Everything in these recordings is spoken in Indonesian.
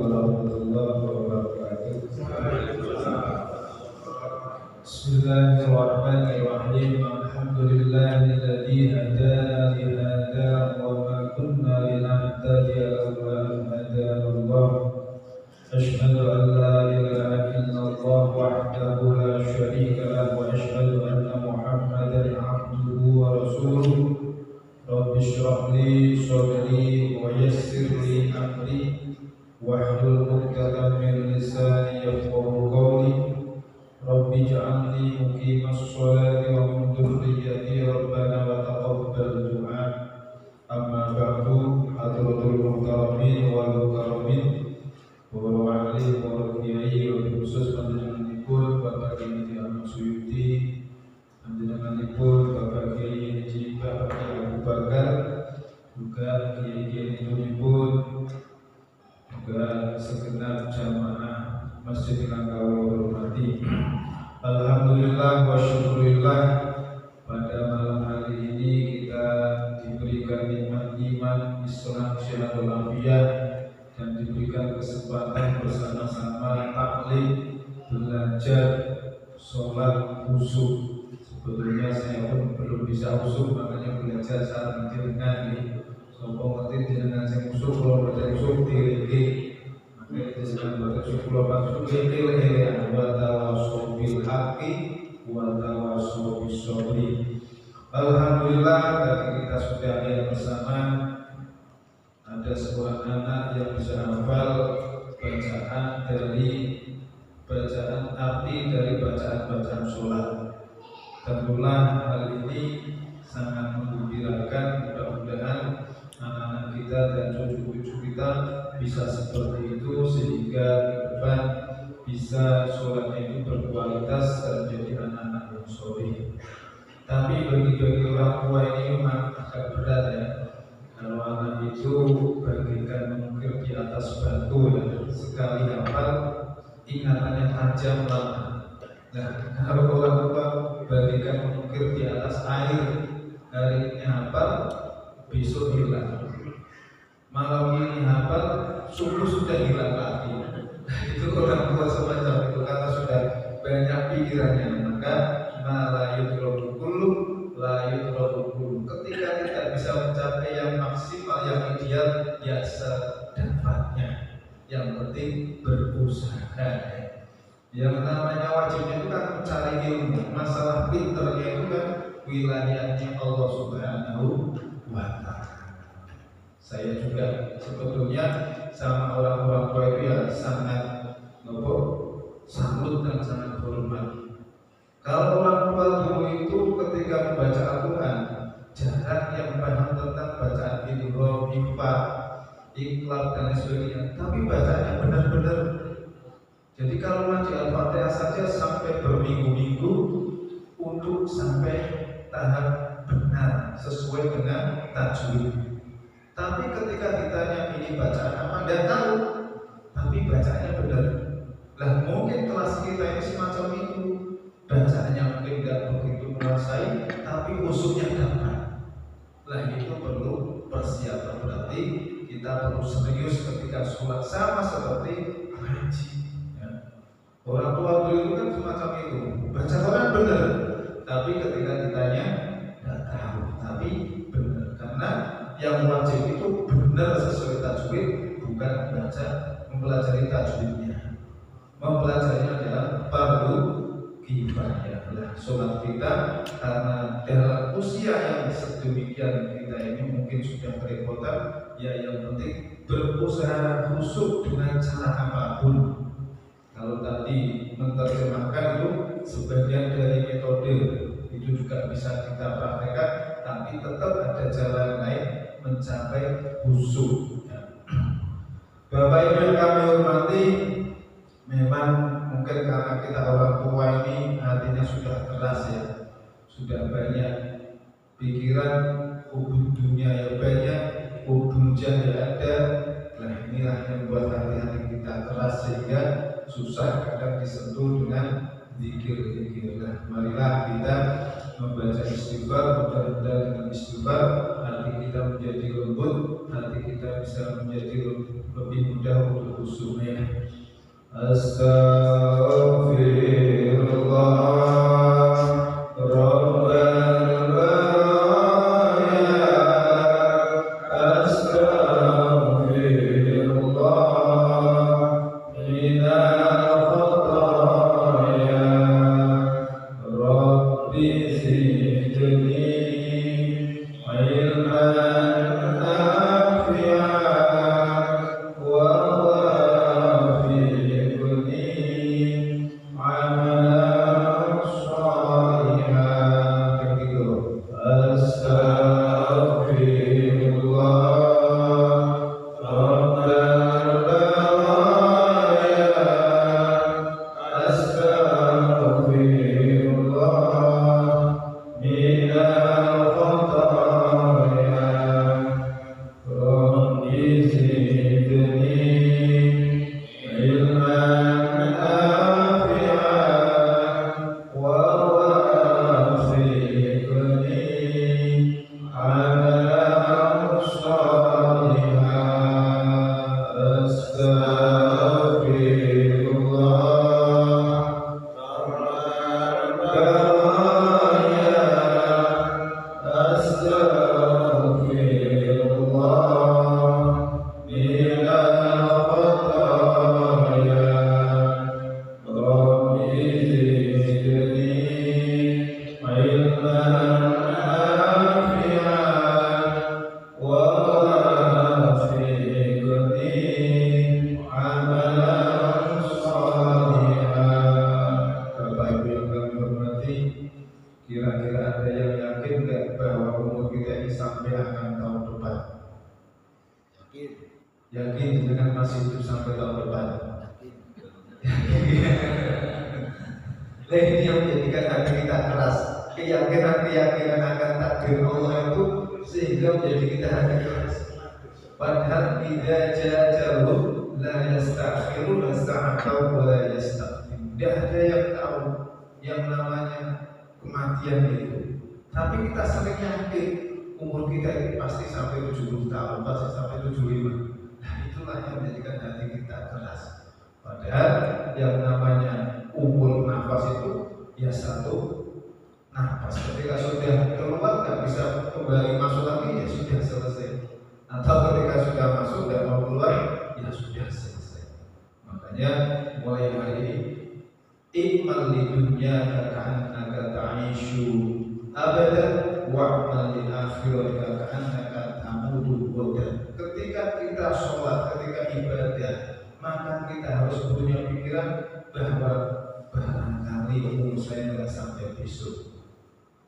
warahmatullahi wabarakatuh. Bismillahirrahmanirrahim. Alhamdulillahilladzi hadana li hadza wa ma kunna linahtadiya laula an hadana Allah. Asyhadu an la ilaha illallah wahdahu la syarika lahu wa asyhadu anna Muhammadan abduhu wa rasuluh. Rabbi shrah li sadri wa yassir li amri wahlul 'uqdatam min lisani yafqahu qawli. Rabbi ij'alni muqimas sholati wa min dhurriyyati rabbana wa taqabbal du'a. Amma ba'du, hadratul muhtaramin wal mukarramin, para wali, para kiai, khusus panjenenganipun Bapak Kiai Ahmad Suyuti, panjenenganipun Bapak Kiai Haji Bapak Abu Bakar, juga kiai-kiai pun, juga segenap jamaah Masjid yang kawula hormati. Alhamdulillah wa syukurillah, pada malam hari ini kita diberikan nikmat iman, Islam, syihatul afiyah, dan diberikan kesempatan bersama-sama taklim, belajar, sholat, khusyuk. Sebetulnya saya pun belum bisa khusyuk, makanya belajar saat menjenengan ini. Sopo ngerti jenengan sing khusyuk, kalau baca khusyuk direke. Makanya jenengan baca khusyuk, kalau baca khusyuk direke. Wa tawassaw bil haqqi wa tawassaw bis sabri. Alhamdulillah, tadi kita sudah lihat bersama ada seorang anak yang bisa hafal bacaan arti dari bacaan sholat. Tentulah hal ini sangat menggembirakan. Mudah-mudahan anak-anak kita dan cucu-cucu kita bisa seperti itu, sehingga ke depan bisa sholatnya itu berkualitas dan jadi anak-anak yang soleh. Tapi bagi orang tua ini memang agak berat ya. Kalau anak itu bagikan mengukir di atas batu, ya, sekali hafal ingatannya tajam lama. Nah, kalau orang tua bagikan mengukir di atas air, hari ini hafal, besok hilang. Malam ini hafal, subuh sudah hilang lagi. Itu orang tua semacam itu, karena sudah banyak pikirannya. Maka malayut robukulu, layut robukulu. Ketika tidak bisa mencapai yang maksimal, yang ideal, ya sedapatnya. Yang penting berusaha. Yang namanya wajibnya itu kan mencari ilmu. Masalah pinternya itu kan wilayahnya Allah Subhanahu wa Ta'ala. Saya juga sebetulnya sama orang-orang tua itu ya sangat salut dan sangat hormat. Kalau orang tua dulu itu ketika membaca Al-Quran, jarang yang paham tentang bacaan idgham, ikhfa, iqlab dan sebagainya, tapi bacaannya benar-benar. Jadi kalau ngaji Al-Fatihah saja sampai berminggu-minggu untuk sampai tahap benar sesuai dengan tajwid. Tapi ketika ditanya ini bacaan apa, tidak tahu, tapi bacaannya benar. Lah mungkin kelas kita ini semacam itu, bacaannya mungkin tidak begitu menguasai, tapi usulnya dapat. Lah itu perlu persiapan, berarti kita perlu serius ketika sholat, sama seperti ngaji. Orang tua dulu itu kan semacam itu, baca Quran benar, tapi ketika ditanya tidak tahu, tapi benar. Karena yang wajib itu benar sesuai tajwid, bukan membaca mempelajari tajwidnya. Mempelajarinya adalah fardu kifayah. Sholat kita karena dalam usia yang sedemikian kita ini mungkin sudah kerepotan, ya yang penting berusaha khusyuk dengan cara apapun. Kalau tadi menerjemahkan itu sebagian dari metode itu juga bisa kita praktekkan, tapi tetap ada jalan lain mencapai khusyuk. Bapak Ibu yang kami hormati, memang mungkin karena kita orang tua ini hatinya sudah keras ya, sudah banyak pikiran, ubud dunia yang banyak, ubud jahil ada. Nah inilah yang membuat hati-hati kita keras sehingga susah kadang disentuh dengan zikir-zikir. Nah marilah kita membaca istighfar, mudah-mudahan dengan istighfar hati hati kita menjadi lembut, hati kita bisa menjadi lebih mudah untuk khusyuk. Astaghfirullah Rabbal baraya, astaghfirullah minal khataya, Rabbi zidni ilman nafi'an wa wafiqni amalan shalihan. Begitu. Astaghfirullah Rabbal baraya, astaghfirullah minal khataya, Rabbi zidni ilman nafi'an wa wafiqni amalan shalihan. Astaghfirullah Rabbal baraya, astaghfirullah minal khataya, Rabbi zidni ilman nafi'an wa wafiqni amalan shalihan. Bapak Ibu yang kami hormati, kira-kira ada yang yakin nggak bahwa umur kita ini sampai akan tahun depan? Yakin. Yakin dengan masih hidup sampai tahun depan? Nah, ini yang menjadikan hati kita keras. Keyakinan akan takdir Allah itu sehingga menjadi kita hati keras. Padahal idza jajalu la yastakhiruna sa'atan wa la yastaqdim. Tidak ada yang tahu yang namanya kematian itu. Tapi kita sering yakin umur kita ini pasti sampai 70 tahun, pasti sampai 75. Nah, itulah yang menjadikan hati kita keras. Padahal yang namanya umur nafas itu ya satu nafas. Ketika sudah keluar nggak bisa kembali masuk lagi, ya sudah selesai. Atau ketika sudah masuk dan mau keluar, ya sudah selesai. Makanya mulai hari ini iman di dunia ka'annaka ta'ishu abadan wa'mal di akhirat ka'annaka tamutu abadan. Ketika kita sholat, ketika ibadah, maka kita harus punya pikiran bahwa barangkali umur saya nggak sampai besok.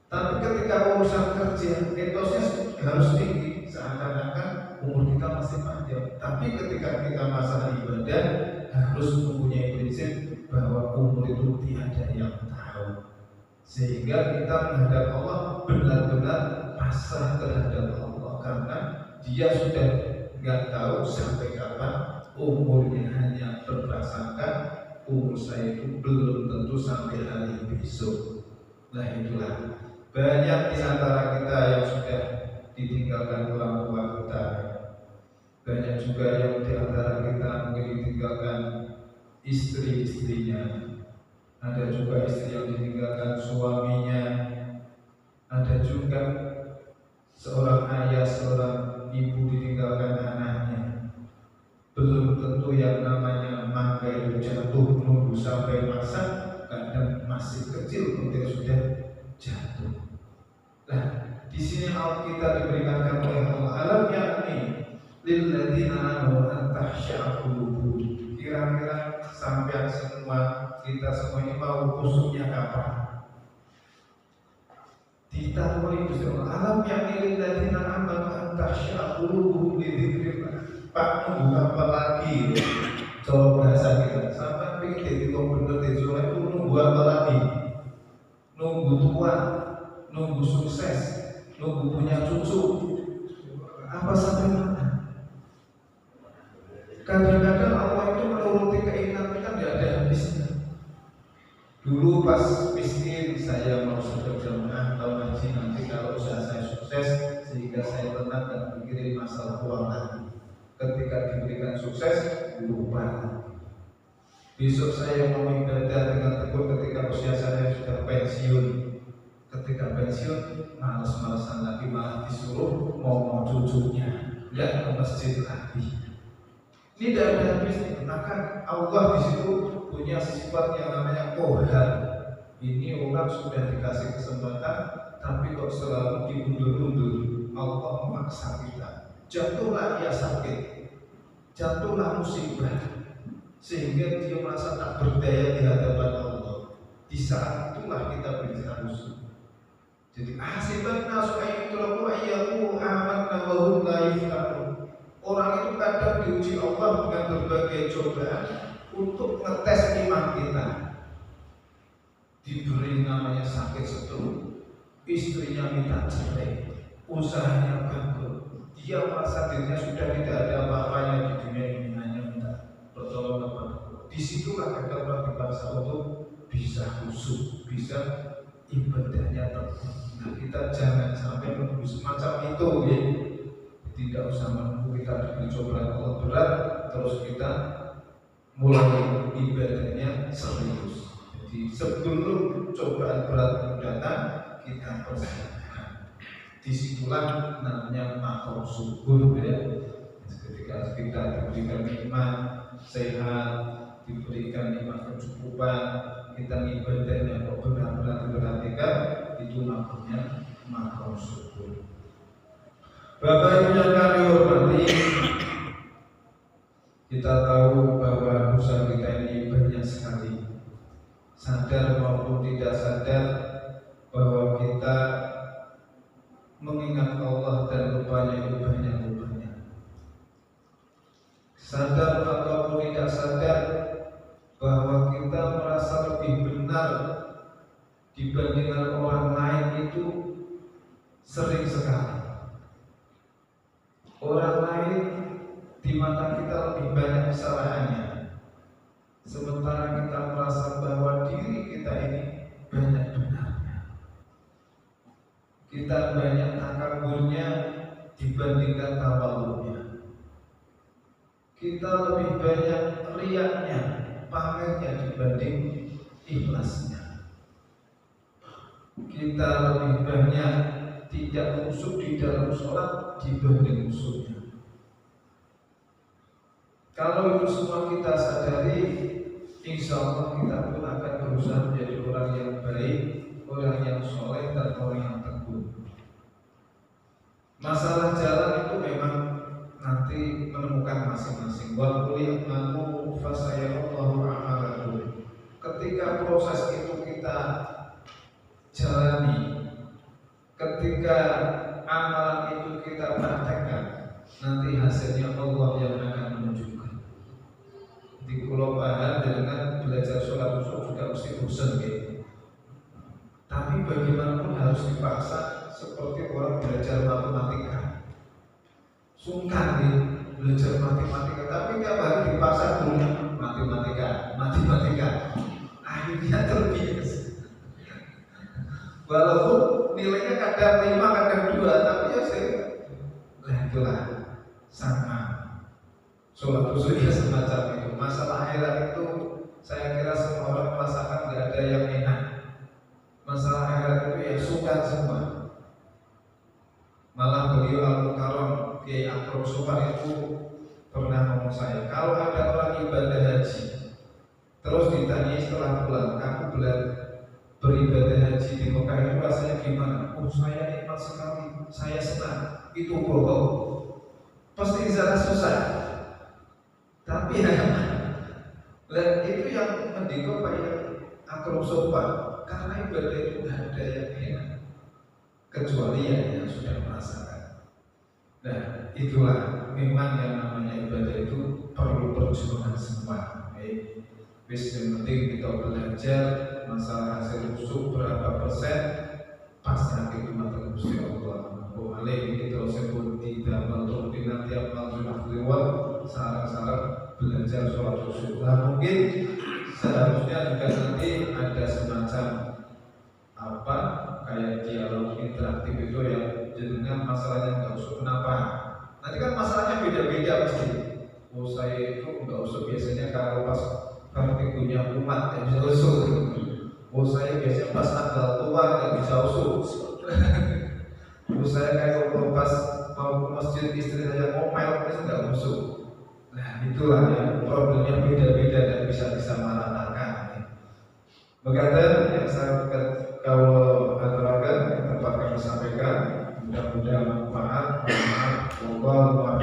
Tapi ketika urusan kerja, etosnya harus tinggi, seakan-akan umur kita masih panjang. Tapi ketika kita masalah ibadah, harus mempunyai prinsip bahwa umur itu tiada yang tahu, sehingga kita menghadap Allah benar-benar pasrah terhadap Allah, karena Dia sudah nggak tahu sampai kapan umurnya, hanya berdasarkan umur saya itu belum tentu sampai hari besok. Nah, itulah banyak di antara kita yang sudah ditinggalkan orang tua kita, banyak juga yang di antara kita mungkin ditinggalkan istri-istrinya, ada juga istri yang ditinggalkan suaminya, ada juga seorang ayah, seorang ibu ditinggalkan anaknya. Belum tentu yang namanya mangga itu jatuh nunggu sampai masak, kadang masih kecil ketika sudah jatuh. Nah, di sini kita diberikan oleh Allah, alam yakni lilladzina amanu an tahsya'a qulubuhum. Kira-kira sampai semua, kita semua ini mau khususnya kapan? Ditakwari Gusti Allah, alam yakni lilladzina amanu an tahsya'a qulubuhum li dzikrillah. Pak, nunggu apa lagi? Coba bahasa kita, sampai pikir jadi bener itu nunggu apa lagi? Nunggu tua, nunggu sukses, nunggu punya cucu, apa sampai mana? Kadang-kadang Allah itu menuruti keinginan kita tidak ada habisnya. Dulu pas miskin saya mau sudah jamaah atau ngaji, nanti kalau usaha saya sukses sehingga saya tenang dan mikirin masalah uang lagi. Ketika diberikan sukses, lupa. Besok saya mau ibadah dengan tekun ketika usia saya sudah pensiun. Ketika pensiun, males-malesan lagi, malah disuruh mau cucunya, nggak ke masjid lagi. Ini tidak ada habisnya. Maka Allah di situ punya sifat yang namanya Qahar. Ini orang sudah dikasih kesempatan, tapi kok selalu diundur-undur. Allah memaksa kita. Jatuhlah ia sakit, jatuhlah musibah, sehingga dia merasa tak berdaya di hadapan Allah. Di saat itulah kita bicara musuh. Jadi hasiban nasu ayyutraku ayyaku amanna wa hum la yuftanun. Orang itu kadang diuji Allah dengan berbagai cobaan untuk ngetes iman kita. Diberi namanya sakit stroke, istrinya minta cerai, usahanya bangkrut, dia merasa dirinya sudah tidak ada apa-apanya di dunia ini, hanya minta pertolongan kepada Allah. Disitulah kita orang dipaksa untuk bisa khusyuk, bisa ibadahnya tepat. Nah, kita jangan sampai menunggu semacam itu, ya. Tidak usah menunggu kita diberi cobaan Allah berat, terus kita mulai ibadahnya serius. Jadi sebelum cobaan berat datang, kita persiapkan. Disitulah namanya makom syukur, ya. Ketika kita diberikan nikmat sehat, diberikan nikmat kecukupan, kita ibadahnya kok benar-benar diperhatikan, itu namanya makom syukur. Bapak Ibu yang kami hormati, kita tahu bahwa dosa kita ini banyak sekali. Sadar maupun tidak sadar bahwa kita mengingat Allah dan lupanya itu banyak. Sadar ataupun tidak sadar bahwa kita merasa lebih benar dibandingkan orang lain itu sering sekali. Orang lain di mata kita lebih banyak kesalahannya, sementara kita merasa bahwa diri kita ini banyak benarnya. Kita banyak takaburnya dibandingkan tawallunya. Kita lebih banyak riaknya, pamernya dibanding ikhlasnya. Kita lebih banyak tidak khusyuk di dalam sholat dibanding khusyuknya. Kalau itu semua kita sadari, insya Allah kita pun akan berusaha menjadi orang yang baik, orang yang soleh dan orang yang tekun. Masalah jalan itu memang nanti menemukan masing-masing. Wa qul ya'malu fasayarallahu a'malakum. Ketika proses itu kita jalani, ketika amalan itu kita praktekkan, nanti hasilnya Allah yang akan menunjukkan. Di Pulau Pahang dengan belajar sholat usul juga mesti bosan gitu. Tapi bagaimanapun harus dipaksa seperti orang belajar matematika. Sungkan nih belajar matematika, tapi tiap hari dipaksa dulu matematika. Akhirnya terbiasa. Walaupun nilainya kadang 5, kadang 2, tapi ya itulah sama. Sholat usulnya semacam itu. Masalah akhirat itu saya kira semua orang merasakan tidak ada yang enak. Masalah akhirat itu ya suka semua. Malah beliau Al-Mukarram Kiai Akram Sofar itu pernah ngomong saya, kalau ada orang ibadah haji terus ditanya setelah pulang, kamu beribadah haji di Mekah itu rasanya gimana? Oh, saya nikmat sekali, saya senang. Itu bohong. Pasti di sana susah. Tapi ya, itu yang mendikau Pak Akram Sofar, karena ibadah itu tidak ada yang enak kecuali yang sudah merasakan. Nah, itulah memang yang namanya ibadah itu perlu perjuangan semua. Wis yang penting kita belajar masalah hasil usul berapa persen pasrah itu mata Gusti Allah. Boleh kita sebut tidak menurut dengan tiap malam lewat sarang-sarang belajar sholat usul. Nah, mungkin seharusnya juga nanti ada semacam kayak dialog interaktif itu yang dengan masalahnya nggak usah. Kenapa? Nanti kan masalahnya beda-beda pasti. Oh saya itu nggak usah biasanya kalau pas barbeque-nya umat yang bisa usul. Oh saya biasanya pas tanggal tua nggak bisa usul. Oh saya kalau pas mau ke masjid istri saya ngomel itu nggak usul. Nah itulah ya problemnya beda-beda dan bisa disamaratakan. Berkata yang saya kalau aturakan yang tempat kami sampaikan mudah-mudahan manfaat. Allah